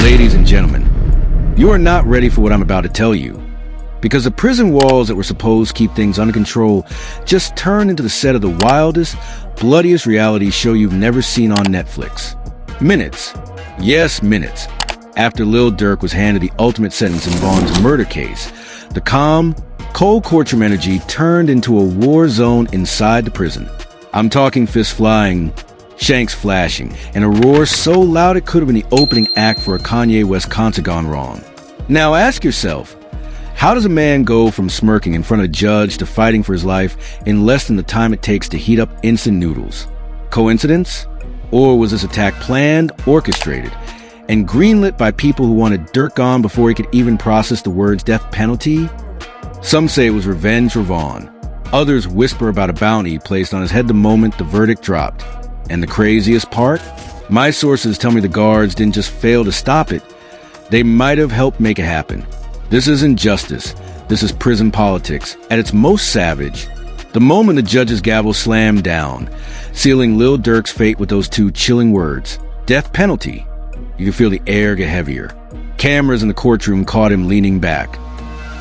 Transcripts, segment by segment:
Ladies and gentlemen, you are not ready for what I'm about to tell you. Because the prison walls that were supposed to keep things under control just turned into the set of the wildest, bloodiest reality show you've never seen on Netflix. Minutes, yes, minutes, after Lil Durk was handed the ultimate sentence in Vaughn's murder case, the calm, cold courtroom energy turned into a war zone inside the prison. I'm talking fists flying, shanks flashing, and a roar so loud it could have been the opening act for a Kanye West concert gone wrong. Now ask yourself, how does a man go from smirking in front of a judge to fighting for his life in less than the time it takes to heat up instant noodles? Coincidence? Or was this attack planned, orchestrated, and greenlit by people who wanted Durk gone before he could even process the words death penalty? Some say it was revenge for Vaughn. Others whisper about a bounty placed on his head the moment the verdict dropped. And the craziest part? My sources tell me the guards didn't just fail to stop it. They might have helped make it happen. This isn't justice. This is prison politics at its most savage. The moment the judge's gavel slammed down, sealing Lil Durk's fate with those two chilling words, death penalty, you could feel the air get heavier. Cameras in the courtroom caught him leaning back,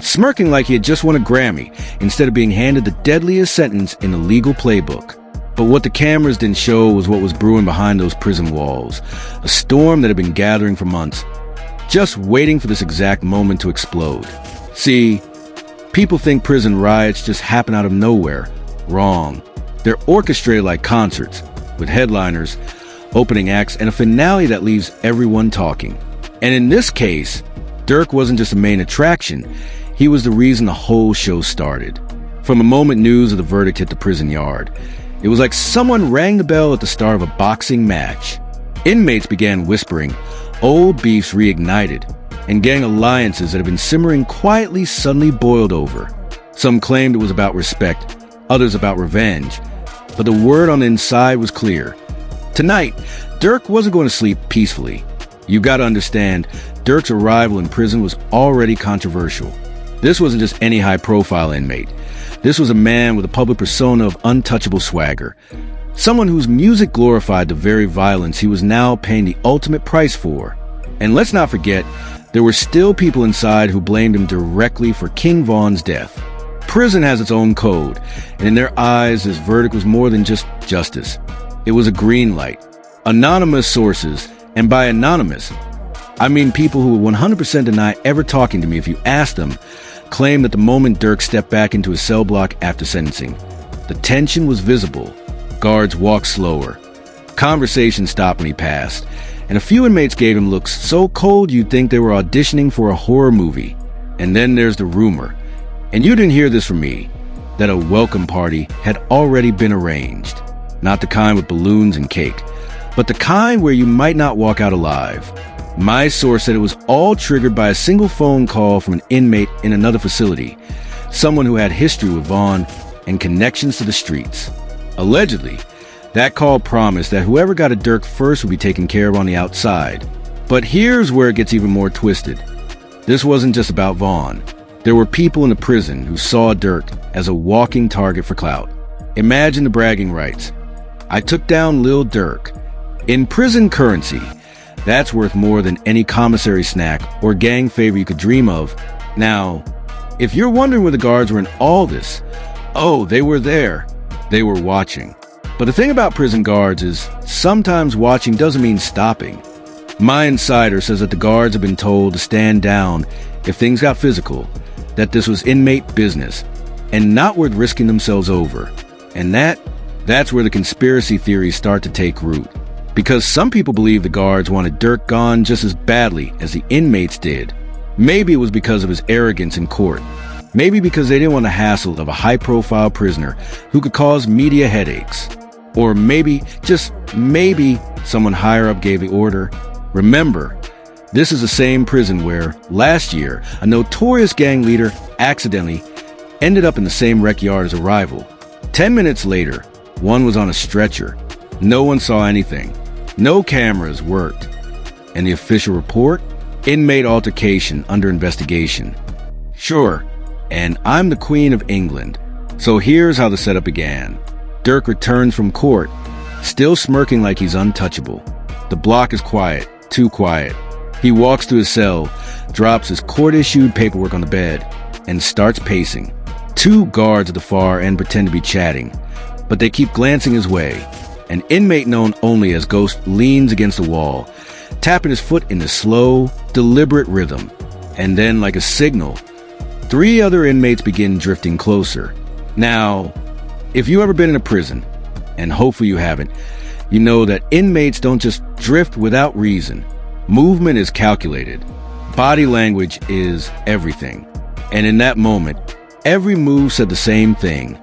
smirking like he had just won a Grammy instead of being handed the deadliest sentence in the legal playbook. But what the cameras didn't show was what was brewing behind those prison walls, a storm that had been gathering for months, just waiting for this exact moment to explode. See, people think prison riots just happen out of nowhere. Wrong. They're orchestrated like concerts, with headliners, opening acts, and a finale that leaves everyone talking. And in this case, Durk wasn't just the main attraction, he was the reason the whole show started. From the moment news of the verdict hit the prison yard, it was like someone rang the bell at the start of a boxing match. Inmates began whispering, old beefs reignited, and gang alliances that had been simmering quietly suddenly boiled over. Some claimed it was about respect, others about revenge, but the word on the inside was clear. Tonight, Durk wasn't going to sleep peacefully. You gotta understand, Durk's arrival in prison was already controversial. This wasn't just any high-profile inmate. This was a man with a public persona of untouchable swagger. Someone whose music glorified the very violence he was now paying the ultimate price for. And let's not forget, there were still people inside who blamed him directly for King Vaughn's death. Prison has its own code, and in their eyes, this verdict was more than just justice. It was a green light. Anonymous sources, and by anonymous, I mean people who would 100% deny ever talking to me if you asked them, claimed that the moment Durk stepped back into his cell block after sentencing, the tension was visible. Guards walked slower. Conversation stopped when he passed, and a few inmates gave him looks so cold you'd think they were auditioning for a horror movie. And then there's the rumor, and you didn't hear this from me, that a welcome party had already been arranged. Not the kind with balloons and cake, but the kind where you might not walk out alive. My source said it was all triggered by a single phone call from an inmate in another facility, someone who had history with Vaughn and connections to the streets. Allegedly, that call promised that whoever got a Durk first would be taken care of on the outside. But here's where it gets even more twisted. This wasn't just about Vaughn. There were people in the prison who saw Durk as a walking target for clout. Imagine the bragging rights. I took down Lil Durk. In prison currency, that's worth more than any commissary snack or gang favor you could dream of. Now, if you're wondering where the guards were in all this, oh, they were there. They were watching. But the thing about prison guards is sometimes watching doesn't mean stopping. My insider says that the guards have been told to stand down if things got physical, that this was inmate business, and not worth risking themselves over. And that's where the conspiracy theories start to take root. Because some people believe the guards wanted Durk gone just as badly as the inmates did. Maybe it was because of his arrogance in court. Maybe because they didn't want the hassle of a high-profile prisoner who could cause media headaches. Or maybe, just maybe, someone higher up gave the order. Remember, this is the same prison where, last year, a notorious gang leader accidentally ended up in the same rec yard as a rival. 10 minutes later, one was on a stretcher. No one saw anything. No cameras worked. And the official report? Inmate altercation under investigation. Sure, and I'm the Queen of England. So here's how the setup began. Durk returns from court, still smirking like he's untouchable. The block is quiet, too quiet. He walks to his cell, drops his court-issued paperwork on the bed, and starts pacing. Two guards at the far end pretend to be chatting, but they keep glancing his way. An inmate known only as Ghost leans against the wall, tapping his foot in a slow, deliberate rhythm. And then, like a signal, three other inmates begin drifting closer. Now, if you've ever been in a prison, and hopefully you haven't, you know that inmates don't just drift without reason. Movement is calculated. Body language is everything. And in that moment, every move said the same thing.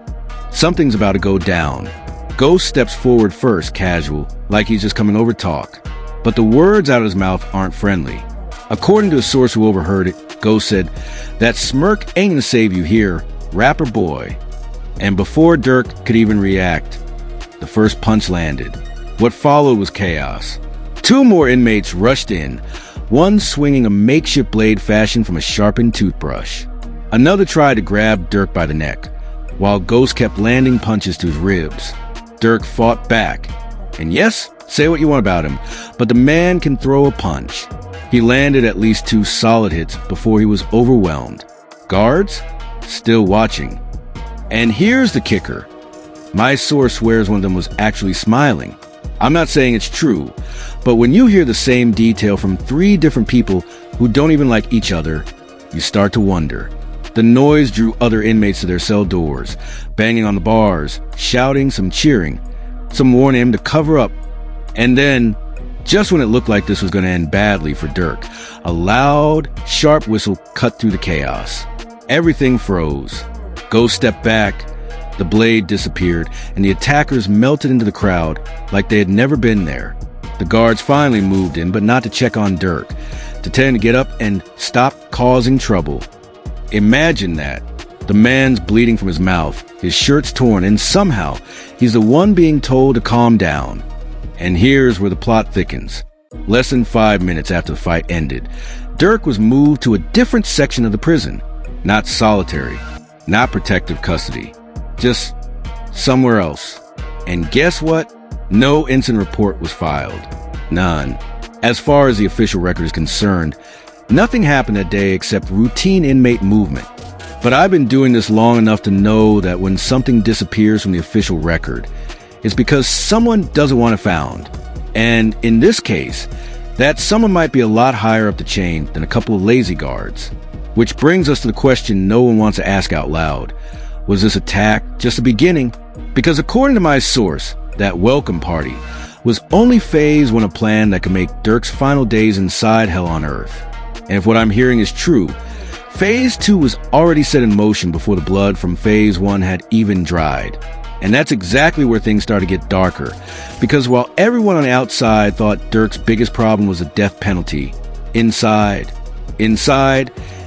Something's about to go down. Ghost steps forward first, casual, like he's just coming over to talk. But the words out of his mouth aren't friendly. According to a source who overheard it, Ghost said, "That smirk ain't gonna save you here, rapper boy." And before Durk could even react, the first punch landed. What followed was chaos. Two more inmates rushed in, one swinging a makeshift blade fashioned from a sharpened toothbrush. Another tried to grab Durk by the neck, while Ghost kept landing punches to his ribs. Durk fought back. And yes, say what you want about him, but the man can throw a punch. He landed at least two solid hits before he was overwhelmed. Guards? Still watching. And here's the kicker. My source swears one of them was actually smiling. I'm not saying it's true, but when you hear the same detail from three different people who don't even like each other, you start to wonder. The noise drew other inmates to their cell doors, banging on the bars, shouting, some cheering. Some warned him to cover up. And then, just when it looked like this was going to end badly for Durk, a loud, sharp whistle cut through the chaos. Everything froze. Ghost stepped back, the blade disappeared, and the attackers melted into the crowd like they had never been there. The guards finally moved in, but not to check on Durk, to tell him to get up and stop causing trouble. Imagine that. The man's bleeding from his mouth, his shirt's torn, and somehow he's the one being told to calm down. And here's where the plot thickens. Less than 5 minutes after the fight ended, Durk was moved to a different section of the prison. Not solitary, not protective custody, just somewhere else. And guess what? No incident report was filed. None. As far as the official record is concerned, nothing happened that day except routine inmate movement. But I've been doing this long enough to know that when something disappears from the official record, it's because someone doesn't want it found. And in this case, that someone might be a lot higher up the chain than a couple of lazy guards. Which brings us to the question no one wants to ask out loud. Was this attack just a beginning? Because according to my source, that welcome party was only phase one of a plan that could make Durk's final days inside hell on earth. And if what I'm hearing is true, phase 2 was already set in motion before the blood from phase 1 had even dried. And that's exactly where things started to get darker. Because while everyone on the outside thought Durk's biggest problem was the death penalty, inside,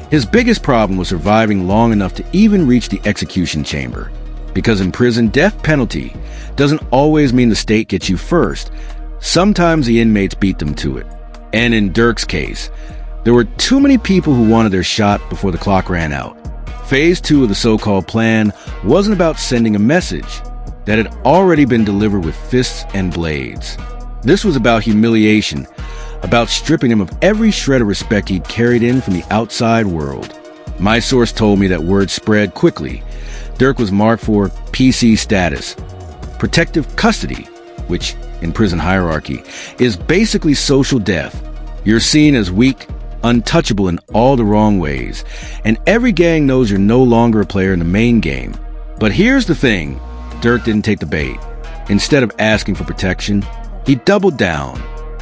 his biggest problem was surviving long enough to even reach the execution chamber. Because in prison, death penalty doesn't always mean the state gets you first. Sometimes the inmates beat them to it. And in Durk's case, there were too many people who wanted their shot before the clock ran out. Phase 2 of the so-called plan wasn't about sending a message that had already been delivered with fists and blades. This was about humiliation, about stripping him of every shred of respect he'd carried in from the outside world. My source told me that word spread quickly. Durk was marked for PC status, protective custody, which, in prison hierarchy, is basically social death. You're seen as weak, untouchable in all the wrong ways, and every gang knows you're no longer a player in the main game. But here's the thing, Durk didn't take the bait. Instead of asking for protection, he doubled down.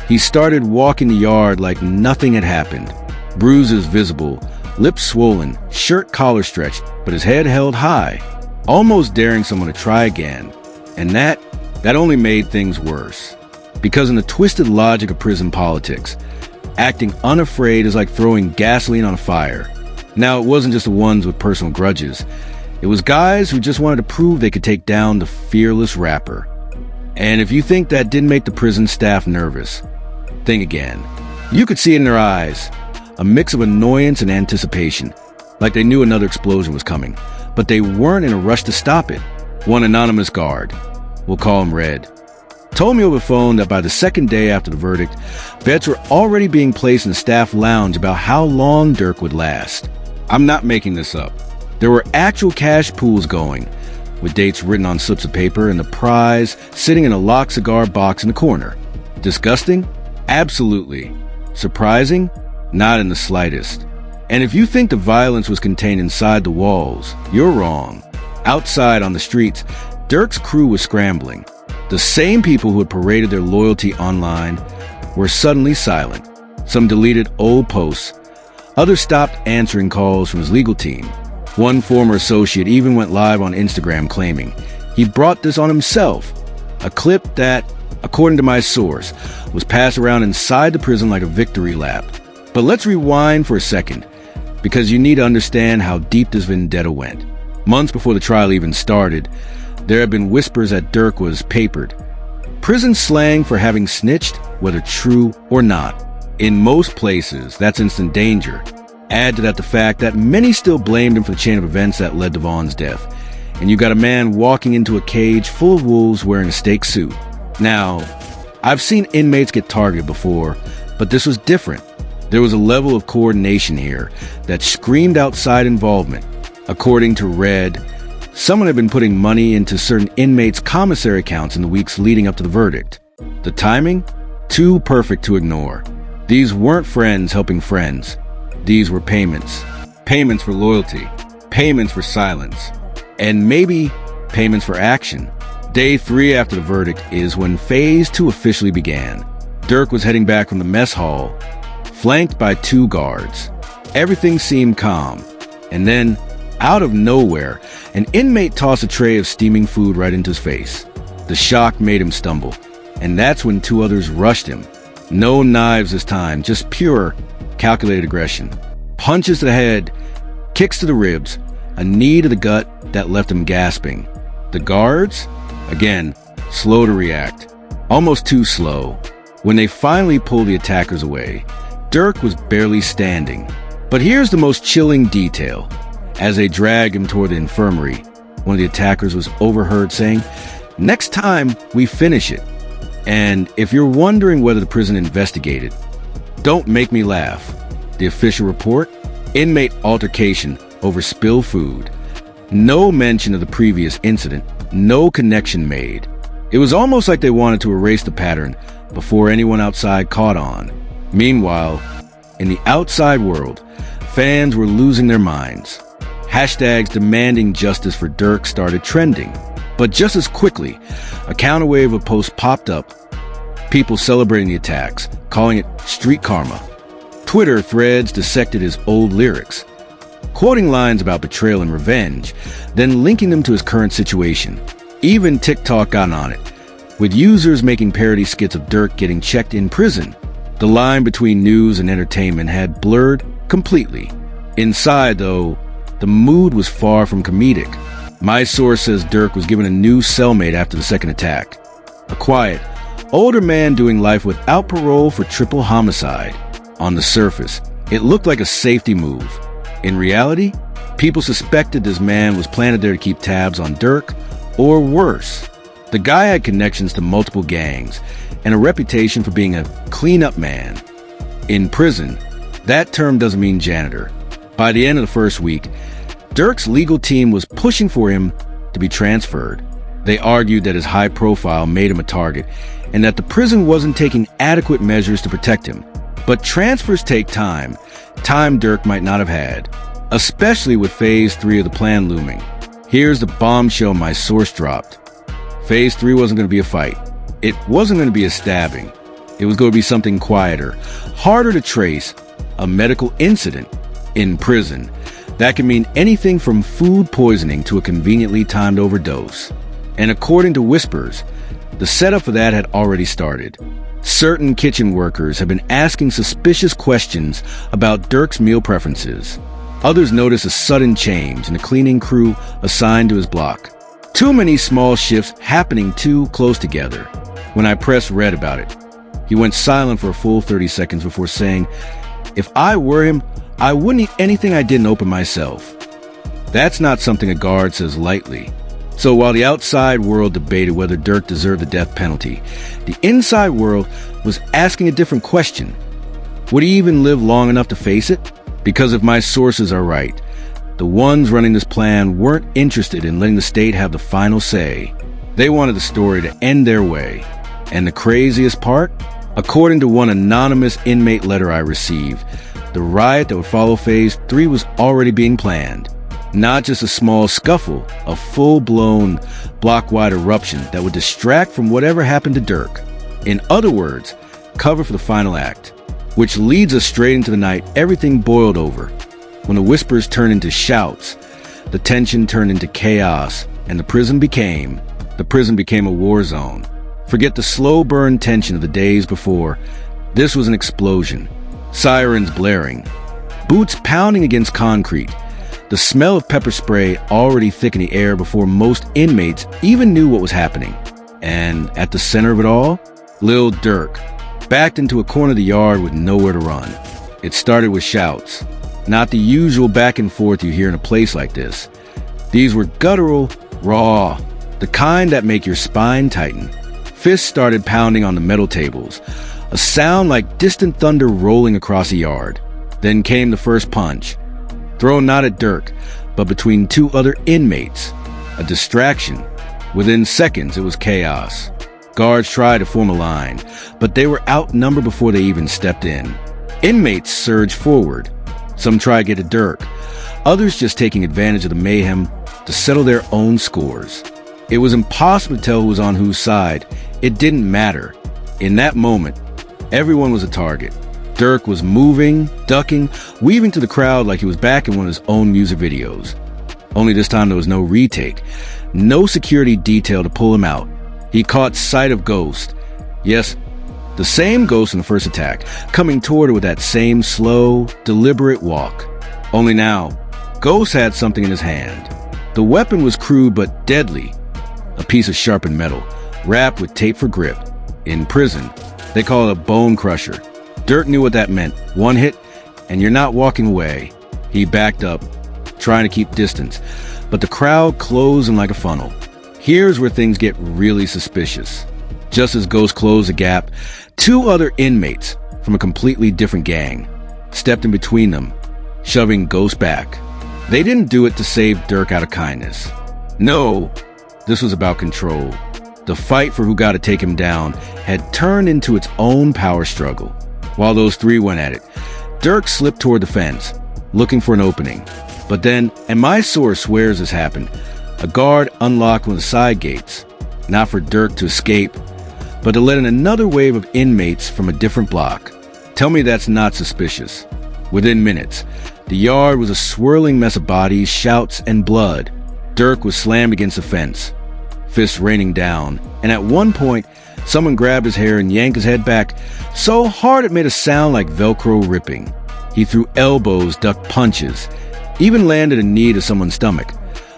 He started walking the yard like nothing had happened. Bruises visible, lips swollen, shirt collar stretched, but his head held high, almost daring someone to try again. And that only made things worse. Because in the twisted logic of prison politics, acting unafraid is like throwing gasoline on a fire. Now, it wasn't just the ones with personal grudges. It was guys who just wanted to prove they could take down the fearless rapper. And if you think that didn't make the prison staff nervous, think again. You could see it in their eyes, a mix of annoyance and anticipation, like they knew another explosion was coming, but they weren't in a rush to stop it. One anonymous guard, we'll call him Red, told me over the phone that by the second day after the verdict, bets were already being placed in the staff lounge about how long Durk would last. I'm not making this up. There were actual cash pools going, with dates written on slips of paper and the prize sitting in a locked cigar box in the corner. Disgusting? Absolutely. Surprising? Not in the slightest. And if you think the violence was contained inside the walls, you're wrong. Outside on the streets, Durk's crew was scrambling. The same people who had paraded their loyalty online were suddenly silent. Some deleted old posts. Others stopped answering calls from his legal team. One former associate even went live on Instagram claiming he brought this on himself. A clip that, according to my source, was passed around inside the prison like a victory lap. But let's rewind for a second, because you need to understand how deep this vendetta went. Months before the trial even started, there had been whispers that Durk was papered. Prison slang for having snitched, whether true or not. In most places, that's instant danger. Add to that the fact that many still blamed him for the chain of events that led to Vaughn's death. And you got a man walking into a cage full of wolves wearing a steak suit. Now, I've seen inmates get targeted before, but this was different. There was a level of coordination here that screamed outside involvement. According to Red, someone had been putting money into certain inmates' commissary accounts in the weeks leading up to the verdict. The timing? Too perfect to ignore. These weren't friends helping friends. These were payments. Payments for loyalty. Payments for silence. And maybe payments for action. Day 3 after the verdict is when Phase 2 officially began. Durk was heading back from the mess hall, flanked by 2 guards. Everything seemed calm. And then, out of nowhere, an inmate tossed a tray of steaming food right into his face. The shock made him stumble, and that's when 2 others rushed him. No knives this time, just pure, calculated aggression. Punches to the head, kicks to the ribs, a knee to the gut that left him gasping. The guards? Again, slow to react. Almost too slow. When they finally pulled the attackers away, Durk was barely standing. But here's the most chilling detail. As they dragged him toward the infirmary, one of the attackers was overheard saying, "Next time, we finish it." And if you're wondering whether the prison investigated, don't make me laugh. The official report? Inmate altercation over spilled food. No mention of the previous incident. No connection made. It was almost like they wanted to erase the pattern before anyone outside caught on. Meanwhile, in the outside world, fans were losing their minds. Hashtags demanding justice for Durk started trending. But just as quickly, a counterwave of posts popped up. People celebrating the attacks, calling it street karma. Twitter threads dissected his old lyrics, quoting lines about betrayal and revenge, then linking them to his current situation. Even TikTok got on it, with users making parody skits of Durk getting checked in prison. The line between news and entertainment had blurred completely. Inside, though, the mood was far from comedic. My source says Durk was given a new cellmate after the second attack. A quiet, older man doing life without parole for triple homicide. On the surface, it looked like a safety move. In reality, people suspected this man was planted there to keep tabs on Durk, or worse. The guy had connections to multiple gangs and a reputation for being a clean-up man. In prison, that term doesn't mean janitor. By the end of the first week, Durk's legal team was pushing for him to be transferred. They argued that his high profile made him a target and that the prison wasn't taking adequate measures to protect him. But transfers take time Durk might not have had, especially with Phase 3 of the plan looming. Here's the bombshell my source dropped. Phase 3 wasn't going to be a fight. It wasn't going to be a stabbing. It was going to be something quieter, harder to trace, a medical incident in prison. That can mean anything from food poisoning to a conveniently timed overdose. And according to whispers, the setup for that had already started. Certain kitchen workers have been asking suspicious questions about Durk's meal preferences. Others notice a sudden change in the cleaning crew assigned to his block. Too many small shifts happening too close together. When I pressed Red about it, he went silent for a full 30 seconds before saying, "If I were him, I wouldn't eat anything I didn't open myself." That's not something a guard says lightly. So while the outside world debated whether Durk deserved the death penalty, the inside world was asking a different question. Would he even live long enough to face it? Because if my sources are right, the ones running this plan weren't interested in letting the state have the final say. They wanted the story to end their way. And the craziest part? According to one anonymous inmate letter I received, the riot that would follow Phase 3 was already being planned. Not just a small scuffle, a full-blown, block-wide eruption that would distract from whatever happened to Durk. In other words, cover for the final act. Which leads us straight into the night everything boiled over. When the whispers turned into shouts, the tension turned into chaos, and the prison became a war zone. Forget the slow burn tension of the days before. This was an explosion. Sirens blaring. Boots pounding against concrete. The smell of pepper spray already thick in the air before most inmates even knew what was happening. And at the center of it all, Lil Durk, backed into a corner of the yard with nowhere to run. It started with shouts. Not the usual back and forth you hear in a place like this. These were guttural, raw, the kind that make your spine tighten. Fists started pounding on the metal tables, a sound like distant thunder rolling across the yard. Then came the first punch, thrown not at Durk, but between two other inmates. A distraction. Within seconds, it was chaos. Guards tried to form a line, but they were outnumbered before they even stepped in. Inmates surged forward. Some tried to get at Durk, others just taking advantage of the mayhem to settle their own scores. It was impossible to tell who was on whose side. It didn't matter. In that moment, everyone was a target. Durk was moving, ducking, weaving through the crowd like he was back in one of his own music videos. Only this time there was no retake, no security detail to pull him out. He caught sight of Ghost. Yes, the same Ghost in the first attack, coming toward her with that same slow, deliberate walk. Only now, Ghost had something in his hand. The weapon was crude but deadly. A piece of sharpened metal, wrapped with tape for grip. In prison, they call it a bone crusher. Durk knew what that meant. One hit, and you're not walking away. He backed up, trying to keep distance, but the crowd closed him like a funnel. Here's where things get really suspicious. Just as Ghost closed the gap, two other inmates from a completely different gang stepped in between them, shoving Ghost back. They didn't do it to save Durk out of kindness. No, this was about control. The fight for who got to take him down had turned into its own power struggle. While those three went at it, Durk slipped toward the fence, looking for an opening. But then, and my source swears this happened, a guard unlocked one of the side gates, not for Durk to escape, but to let in another wave of inmates from a different block. Tell me that's not suspicious. Within minutes, the yard was a swirling mess of bodies, shouts, and blood. Durk was slammed against the fence, fists raining down, and at one point, someone grabbed his hair and yanked his head back so hard it made a sound like Velcro ripping. He threw elbows, ducked punches, even landed a knee to someone's stomach.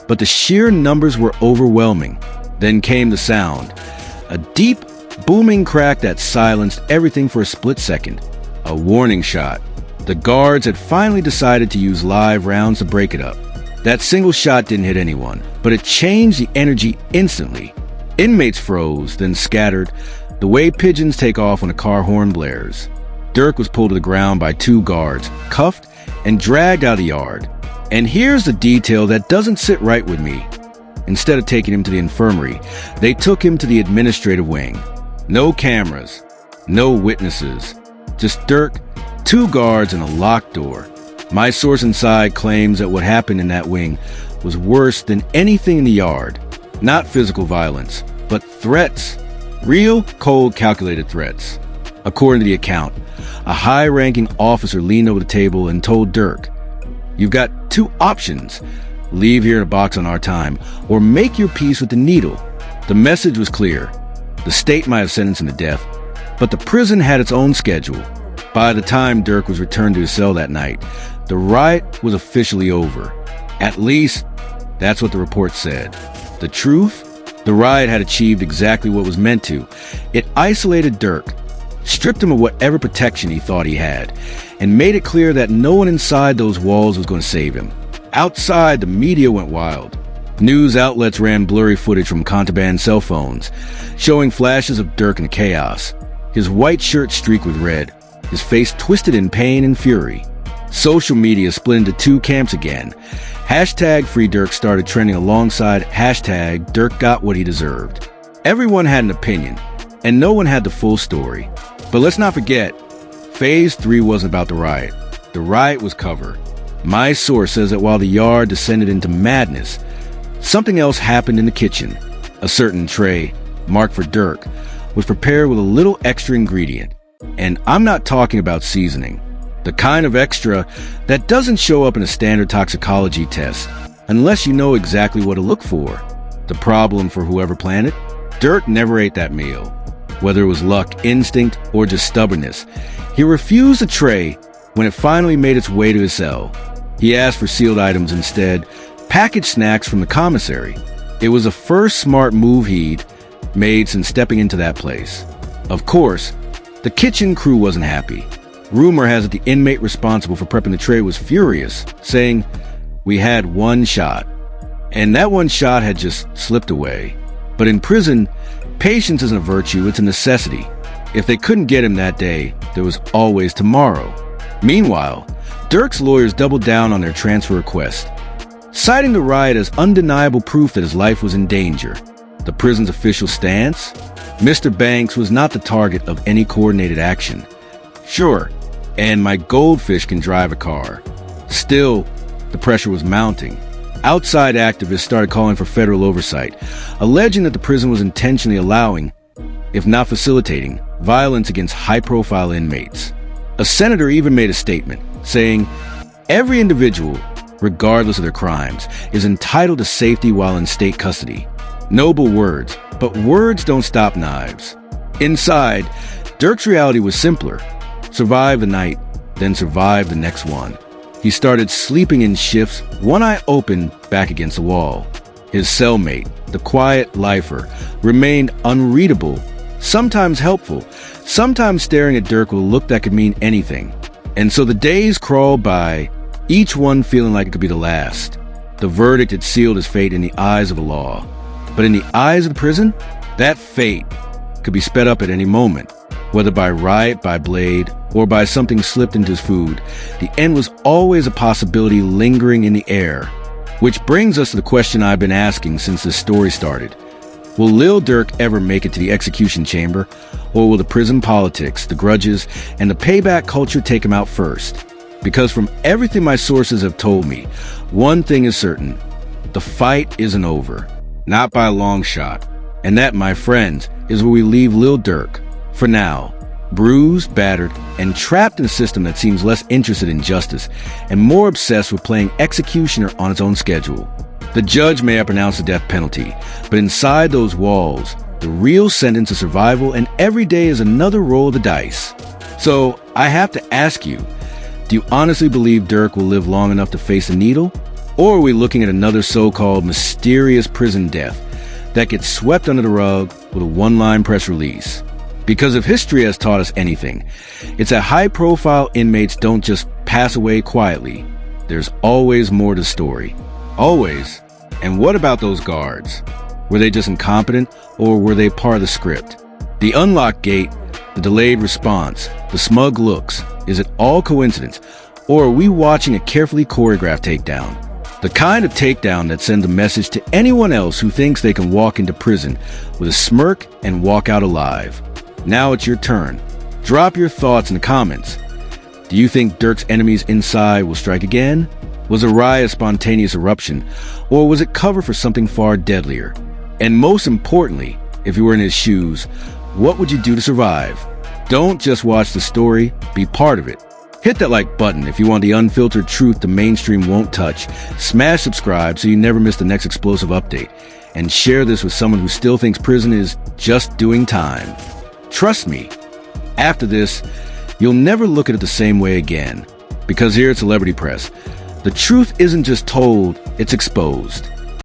But the sheer numbers were overwhelming. Then came the sound. A deep, booming crack that silenced everything for a split second. A warning shot. The guards had finally decided to use live rounds to break it up. That single shot didn't hit anyone, but it changed the energy instantly. Inmates froze, then scattered, the way pigeons take off when a car horn blares. Durk was pulled to the ground by two guards, cuffed and dragged out of the yard. And here's the detail that doesn't sit right with me. Instead of taking him to the infirmary, they took him to the administrative wing. No cameras, no witnesses, just Durk, two guards, and a locked door. My source inside claims that what happened in that wing was worse than anything in the yard. Not physical violence, but threats. Real, cold, calculated threats. According to the account, a high-ranking officer leaned over the table and told Durk, "You've got two options. Leave here in a box on our time, or make your peace with the needle." The message was clear. The state might have sentenced him to death, but the prison had its own schedule. By the time Durk was returned to his cell that night, the riot was officially over. At least, that's what the report said. The truth? The riot had achieved exactly what was meant to. It isolated Durk, stripped him of whatever protection he thought he had, and made it clear that no one inside those walls was going to save him. Outside, the media went wild. News outlets ran blurry footage from contraband cell phones, showing flashes of Durk in the chaos, his white shirt streaked with red, his face twisted in pain and fury. Social media split into two camps again. Hashtag Free Durk started trending alongside hashtag Durk got what he deserved. Everyone had an opinion, and no one had the full story. But let's not forget, Phase 3 wasn't about the riot. The riot was cover. My source says that while the yard descended into madness, something else happened in the kitchen. A certain tray, marked for Durk, was prepared with a little extra ingredient. And I'm not talking about seasoning. The kind of extra that doesn't show up in a standard toxicology test, unless you know exactly what to look for. The problem for whoever planned it? Durk never ate that meal. Whether it was luck, instinct, or just stubbornness, he refused the tray when it finally made its way to his cell. He asked for sealed items instead, packaged snacks from the commissary. It was the first smart move he'd made since stepping into that place. Of course, the kitchen crew wasn't happy. Rumor has it the inmate responsible for prepping the tray was furious, saying, "We had one shot." And that one shot had just slipped away. But in prison, patience isn't a virtue, it's a necessity. If they couldn't get him that day, there was always tomorrow. Meanwhile, Durk's lawyers doubled down on their transfer request, citing the riot as undeniable proof that his life was in danger. The prison's official stance? Mr. Banks was not the target of any coordinated action. Sure, and my goldfish can drive a car. Still, the pressure was mounting. Outside activists started calling for federal oversight, alleging that the prison was intentionally allowing, if not facilitating, violence against high-profile inmates. A senator even made a statement, saying, "Every individual, regardless of their crimes, is entitled to safety while in state custody." Noble words, but words don't stop knives. Inside, Durk's reality was simpler. Survive the night, then survive the next one. He started sleeping in shifts, one eye open back against the wall. His cellmate, the quiet lifer, remained unreadable, sometimes helpful, sometimes staring at Durk with a look that could mean anything. And so the days crawled by, each one feeling like it could be the last. The verdict had sealed his fate in the eyes of the law. But in the eyes of the prison, that fate could be sped up at any moment. Whether by riot, by blade, or by something slipped into his food, the end was always a possibility lingering in the air. Which brings us to the question I've been asking since this story started. Will Lil Durk ever make it to the execution chamber, or will the prison politics, the grudges, and the payback culture take him out first? Because from everything my sources have told me, one thing is certain. The fight isn't over. Not by a long shot. And that, my friends, is where we leave Lil Durk. For now, bruised, battered, and trapped in a system that seems less interested in justice and more obsessed with playing executioner on its own schedule. The judge may have pronounced the death penalty, but inside those walls, the real sentence is survival, and every day is another roll of the dice. So, I have to ask you, do you honestly believe Durk will live long enough to face the needle? Or are we looking at another so-called mysterious prison death that gets swept under the rug with a one-line press release? Because if history has taught us anything, it's that high-profile inmates don't just pass away quietly. There's always more to the story. Always. And what about those guards? Were they just incompetent, or were they part of the script? The unlocked gate, the delayed response, the smug looks, is it all coincidence, or are we watching a carefully choreographed takedown? The kind of takedown that sends a message to anyone else who thinks they can walk into prison with a smirk and walk out alive. Now it's your turn. Drop your thoughts in the comments. Do you think Durk's enemies inside will strike again? Was a riot a spontaneous eruption, or was it cover for something far deadlier? And most importantly, if you were in his shoes, what would you do to survive? Don't just watch the story, be part of it. Hit that like button if you want the unfiltered truth the mainstream won't touch. Smash subscribe so you never miss the next explosive update. And share this with someone who still thinks prison is just doing time. Trust me, after this, you'll never look at it the same way again. Because here at Celebrity Press, the truth isn't just told, it's exposed.